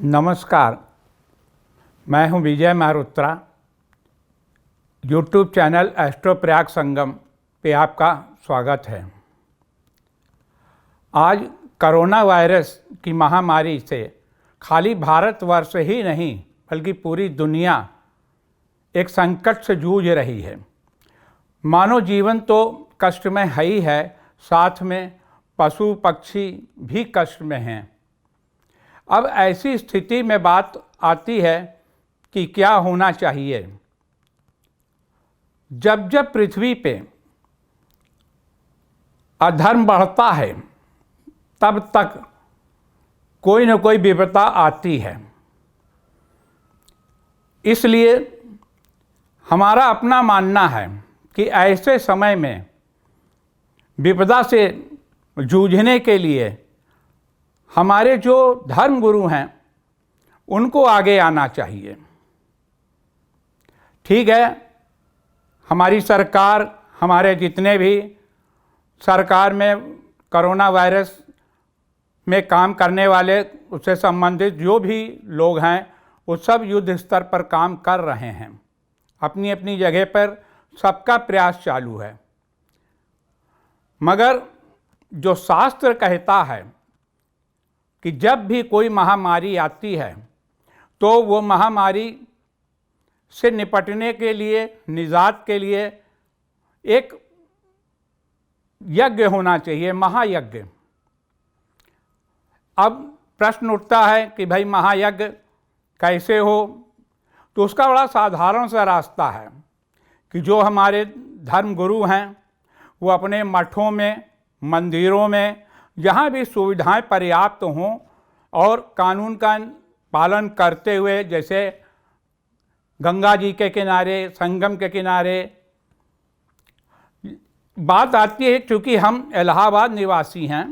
नमस्कार, मैं हूं Vijay Mehrotra. YouTube channel astro Prayag Sangam पे आपका स्वागत है। आज कोरोना वायरस की महामारी से खाली भारतवर्ष ही नहीं बल्कि पूरी दुनिया एक संकट से जूझ रही है। मानव जीवन तो कष्ट में है ही है, साथ में पशु पक्षी भी कष्ट में हैं। अब ऐसी स्थिति में बात आती है कि क्या होना चाहिए। जब जब पृथ्वी पे अधर्म बढ़ता है तब तक कोई न कोई विपदा आती है। इसलिए हमारा अपना मानना है कि ऐसे समय में विपदा से जूझने के लिए हमारे जो धर्म गुरु हैं उनको आगे आना चाहिए। ठीक है, हमारी सरकार, हमारे जितने भी सरकार में कोरोना वायरस में काम करने वाले, उससे संबंधित जो भी लोग हैं वो सब युद्ध स्तर पर काम कर रहे हैं। अपनी अपनी जगह पर सबका प्रयास चालू है। मगर जो शास्त्र कहता है कि जब भी कोई महामारी आती है तो वो महामारी से निपटने के लिए, निजात के लिए एक यज्ञ होना चाहिए, महायज्ञ। अब प्रश्न उठता है कि भाई महायज्ञ कैसे हो, तो उसका बड़ा साधारण सा रास्ता है कि जो हमारे धर्म गुरु हैं वो अपने मठों में, मंदिरों में, जहाँ भी सुविधाएं पर्याप्त हों और कानून का पालन करते हुए, जैसे गंगा जी के किनारे, संगम के किनारे। बात आती है क्योंकि हम इलाहाबाद निवासी हैं,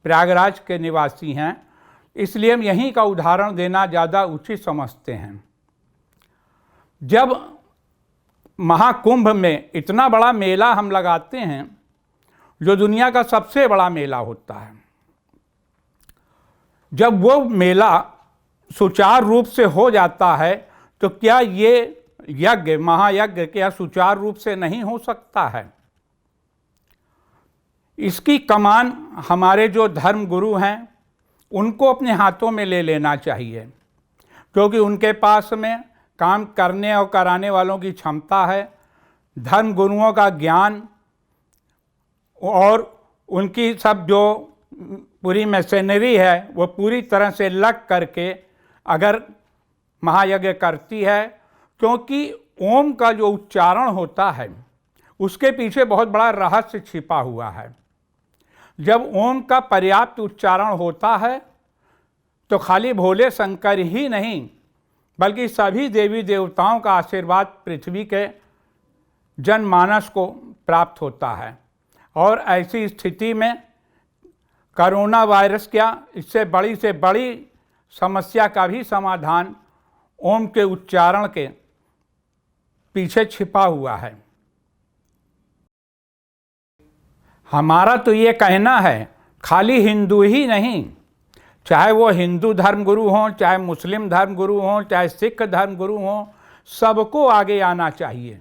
प्रयागराज के निवासी हैं, इसलिए हम यहीं का उदाहरण देना ज़्यादा उचित समझते हैं। जब महाकुंभ में इतना बड़ा मेला हम लगाते हैं, जो दुनिया का सबसे बड़ा मेला होता है, जब वो मेला सुचारू रूप से हो जाता है तो क्या ये यज्ञ, महायज्ञ क्या सुचारू रूप से नहीं हो सकता है? इसकी कमान हमारे जो धर्म गुरु हैं उनको अपने हाथों में ले लेना चाहिए, क्योंकि उनके पास में काम करने और कराने वालों की क्षमता है। धर्म गुरुओं का ज्ञान और उनकी सब जो पूरी मशीनरी है वो पूरी तरह से लग करके अगर महायज्ञ करती है, क्योंकि ओम का जो उच्चारण होता है उसके पीछे बहुत बड़ा रहस्य छिपा हुआ है। जब ओम का पर्याप्त उच्चारण होता है तो खाली भोले शंकर ही नहीं बल्कि सभी देवी देवताओं का आशीर्वाद पृथ्वी के जनमानस को प्राप्त होता है। और ऐसी स्थिति में कोरोना वायरस क्या, इससे बड़ी से बड़ी समस्या का भी समाधान ओम के उच्चारण के पीछे छिपा हुआ है। हमारा तो ये कहना है, खाली हिंदू ही नहीं, चाहे वो हिंदू धर्म गुरु हों, चाहे मुस्लिम धर्म गुरु हों, चाहे सिख धर्म गुरु हों, सबको आगे आना चाहिए।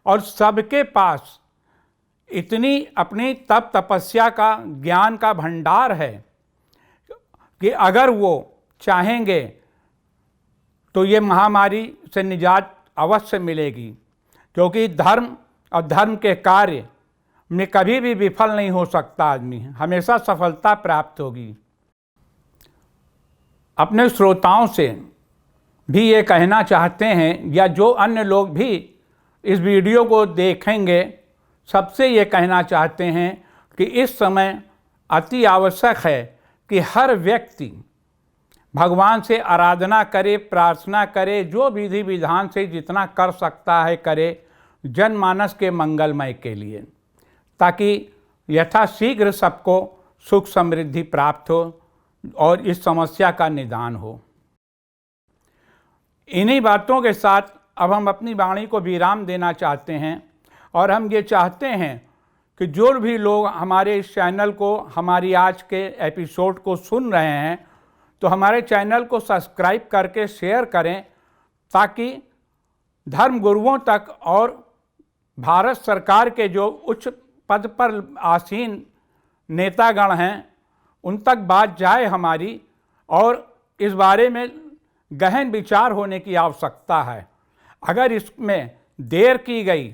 और सबके पास इतनी अपनी तप तपस्या का, ज्ञान का भंडार है कि अगर वो चाहेंगे तो ये महामारी से निजात अवश्य मिलेगी, क्योंकि धर्म और धर्म के कार्य में कभी भी विफल नहीं हो सकता आदमी, हमेशा सफलता प्राप्त होगी। अपने श्रोताओं से भी ये कहना चाहते हैं, या जो अन्य लोग भी इस वीडियो को देखेंगे, सबसे ये कहना चाहते हैं कि इस समय अति आवश्यक है कि हर व्यक्ति भगवान से आराधना करे, प्रार्थना करे, जो विधि विधान से जितना कर सकता है करे, जनमानस के मंगलमय के लिए, ताकि यथाशीघ्र सबको सुख समृद्धि प्राप्त हो और इस समस्या का निदान हो। इन्हीं बातों के साथ अब हम अपनी वाणी को विराम देना चाहते हैं और हम ये चाहते हैं कि जो भी लोग हमारे इस चैनल को, हमारी आज के एपिसोड को सुन रहे हैं, तो हमारे चैनल को सब्सक्राइब करके शेयर करें, ताकि धर्म गुरुओं तक और भारत सरकार के जो उच्च पद पर आसीन नेतागण हैं उन तक बात जाए हमारी, और इस बारे में गहन विचार होने की आवश्यकता है। अगर इसमें देर की गई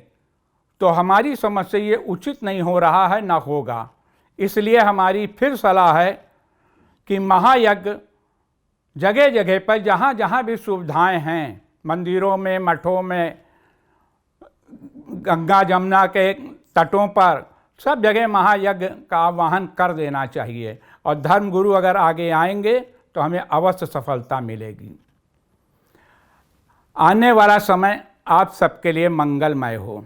तो हमारी समझ से ये उचित नहीं हो रहा है, ना होगा। इसलिए हमारी फिर सलाह है कि महायज्ञ जगह जगह पर जहाँ जहाँ भी सुविधाएं हैं, मंदिरों में, मठों में, गंगा जमुना के तटों पर, सब जगह महायज्ञ का आह्वान कर देना चाहिए। और धर्मगुरु अगर आगे आएंगे तो हमें अवश्य सफलता मिलेगी। आने वाला समय आप सबके लिए मंगलमय हो।